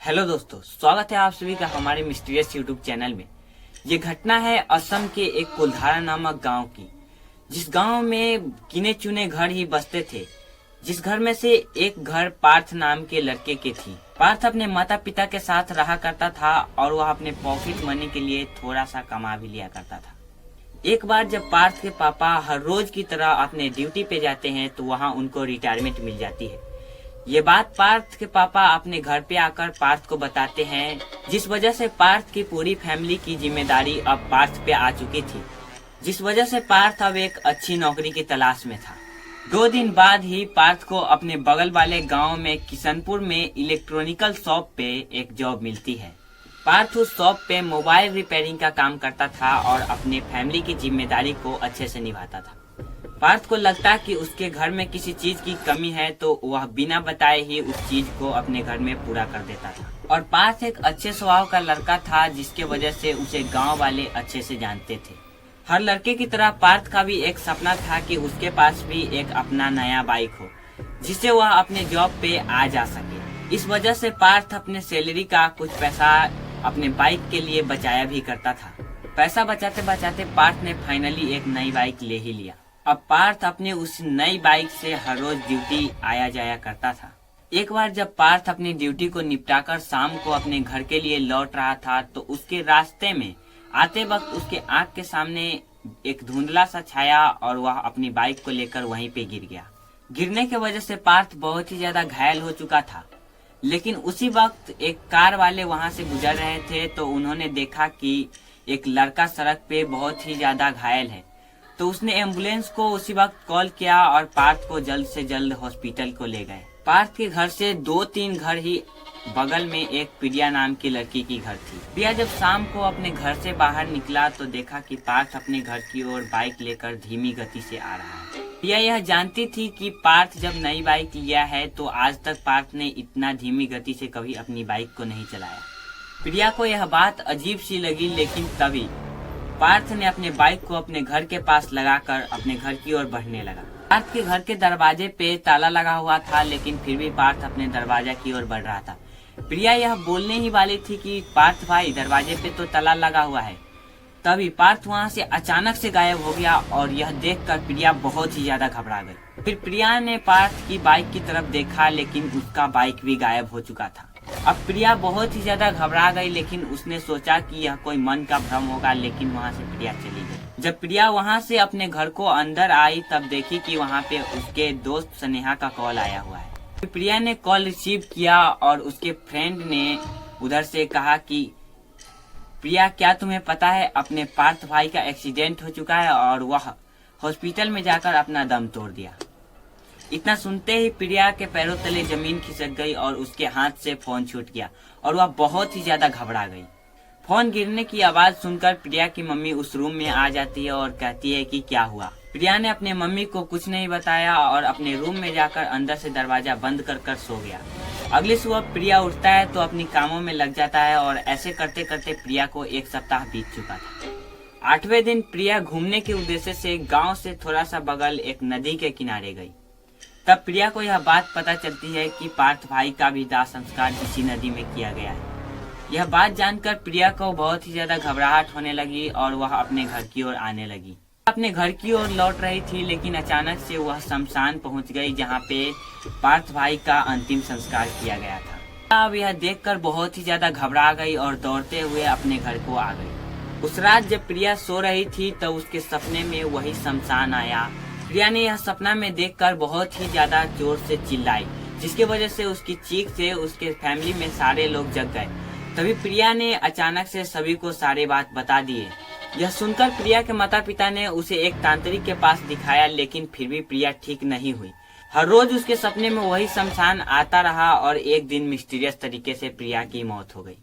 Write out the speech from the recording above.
Hello दोस्तों, स्वागत है आप सभी का हमारे मिस्टीरियस यूट्यूब चैनल में। ये घटना है असम के एक कुलधारा नामक गांव की, जिस गांव में गिने चुने घर ही बसते थे। जिस घर में से एक घर पार्थ नाम के लड़के के थी। पार्थ अपने माता पिता के साथ रहा करता था और वह अपने पॉकेट मनी के लिए थोड़ा सा कमा भी लिया करता था। एक बार जब पार्थ के पापा हर रोज की तरह अपने ड्यूटी पे जाते हैं तो वहाँ उनको रिटायरमेंट मिल जाती है। ये बात पार्थ के पापा अपने घर पे आकर पार्थ को बताते हैं, जिस वजह से पार्थ की पूरी फैमिली की जिम्मेदारी अब पार्थ पे आ चुकी थी, जिस वजह से पार्थ अब एक अच्छी नौकरी की तलाश में था। 2 दिन बाद ही पार्थ को अपने बगल वाले गांव में किशनपुर में इलेक्ट्रॉनिकल शॉप पे एक जॉब मिलती है। पार्थ उस शॉप पे मोबाइल रिपेयरिंग का काम करता था और अपने फैमिली की जिम्मेदारी को अच्छे से निभाता था। पार्थ को लगता कि उसके घर में किसी चीज की कमी है तो वह बिना बताए ही उस चीज को अपने घर में पूरा कर देता था। और पार्थ एक अच्छे स्वभाव का लड़का था, जिसके वजह से उसे गांव वाले अच्छे से जानते थे। हर लड़के की तरह पार्थ का भी एक सपना था कि उसके पास भी एक अपना नया बाइक हो, जिससे वह अपने जॉब पे आ जा सके। इस वजह से पार्थ अपने सैलरी का कुछ पैसा अपने बाइक के लिए बचाया भी करता था। पैसा बचाते बचाते पार्थ ने फाइनली एक नई बाइक ले ही लिया। अब पार्थ अपने उस नई बाइक से हर रोज ड्यूटी आया जाया करता था। एक बार जब पार्थ अपनी ड्यूटी को निपटाकर शाम को अपने घर के लिए लौट रहा था तो उसके रास्ते में आते वक्त उसके आंख के सामने एक धुंधला सा छाया और वह अपनी बाइक को लेकर वहीं पे गिर गया। गिरने की वजह से पार्थ बहुत ही ज्यादा घायल हो चुका था। लेकिन उसी वक्त एक कार वाले वहां से गुजर रहे थे तो उन्होंने देखा कि एक लड़का सड़क पे बहुत ही ज्यादा घायल है, तो उसने एम्बुलेंस को उसी वक्त कॉल किया और पार्थ को जल्द से जल्द हॉस्पिटल को ले गए। पार्थ के घर से 2-3 घर ही बगल में एक प्रिया नाम की लड़की की घर थी। प्रिया जब शाम को अपने घर से बाहर निकला तो देखा कि पार्थ अपने घर की ओर बाइक लेकर धीमी गति से आ रहा है। प्रिया यह जानती थी कि पार्थ जब नई बाइक लिया है तो आज तक पार्थ ने इतना धीमी गति से कभी अपनी बाइक को नहीं चलाया। प्रिया को यह बात अजीब सी लगी, लेकिन तभी पार्थ ने अपने बाइक को अपने घर के पास लगाकर अपने घर की ओर बढ़ने लगा। पार्थ के घर के दरवाजे पे ताला लगा हुआ था, लेकिन फिर भी पार्थ अपने दरवाजा की ओर बढ़ रहा था। प्रिया यह बोलने ही वाली थी कि पार्थ भाई, दरवाजे पे तो ताला लगा हुआ है। तभी पार्थ वहाँ से अचानक से गायब हो गया और यह देखकर प्रिया बहुत ही ज्यादा घबरा गई। फिर प्रिया ने पार्थ की बाइक की तरफ देखा, लेकिन उसका बाइक भी गायब हो चुका था। अब प्रिया बहुत ही ज्यादा घबरा गई, लेकिन उसने सोचा कि यह कोई मन का भ्रम होगा, लेकिन वहाँ से प्रिया चली गई। जब प्रिया वहाँ से अपने घर को अंदर आई तब देखी कि वहाँ पे उसके दोस्त स्नेहा का कॉल आया हुआ है। प्रिया ने कॉल रिसीव किया और उसके फ्रेंड ने उधर से कहा कि प्रिया, क्या तुम्हें पता है अपने पार्थ भाई का एक्सीडेंट हो चुका है और वह हॉस्पिटल में जाकर अपना दम तोड़ दिया। इतना सुनते ही प्रिया के पैरों तले जमीन खिसक गई और उसके हाथ से फोन छूट गया और वह बहुत ही ज्यादा घबरा गई। फोन गिरने की आवाज सुनकर प्रिया की मम्मी उस रूम में आ जाती है और कहती है कि क्या हुआ। प्रिया ने अपने मम्मी को कुछ नहीं बताया और अपने रूम में जाकर अंदर से दरवाजा बंद कर सो गया। अगली सुबह प्रिया उठता है तो अपनी कामों में लग जाता है और ऐसे करते करते प्रिया को 1 सप्ताह बीत चुका था। 8वें दिन प्रिया घूमने के उद्देश्य से गाँव से थोड़ा सा बगल एक नदी के किनारे गई। तब प्रिया को यह बात पता चलती है कि पार्थ भाई का भी दाह संस्कार इसी नदी में किया गया है। यह बात जानकर प्रिया को बहुत ही ज्यादा घबराहट होने लगी और वह अपने घर की ओर आने लगी। अपने घर की ओर लौट रही थी, लेकिन अचानक से वह शमशान पहुंच गई, जहां पे पार्थ भाई का अंतिम संस्कार किया गया था। अब यह देखकर बहुत ही ज्यादा घबरा गई और दौड़ते हुए अपने घर को आ गई। उस रात जब प्रिया सो रही थी तो उसके सपने में वही शमशान आया। प्रिया ने यह सपना में देखकर बहुत ही ज्यादा जोर से चिल्लाई, जिसकी वजह से उसकी चीख से उसके फैमिली में सारे लोग जग गए। तभी प्रिया ने अचानक से सभी को सारे बात बता दिए। यह सुनकर प्रिया के माता पिता ने उसे एक तांत्रिक के पास दिखाया, लेकिन फिर भी प्रिया ठीक नहीं हुई। हर रोज उसके सपने में वही शमशान आता रहा और एक दिन मिस्टीरियस तरीके से प्रिया की मौत हो गई।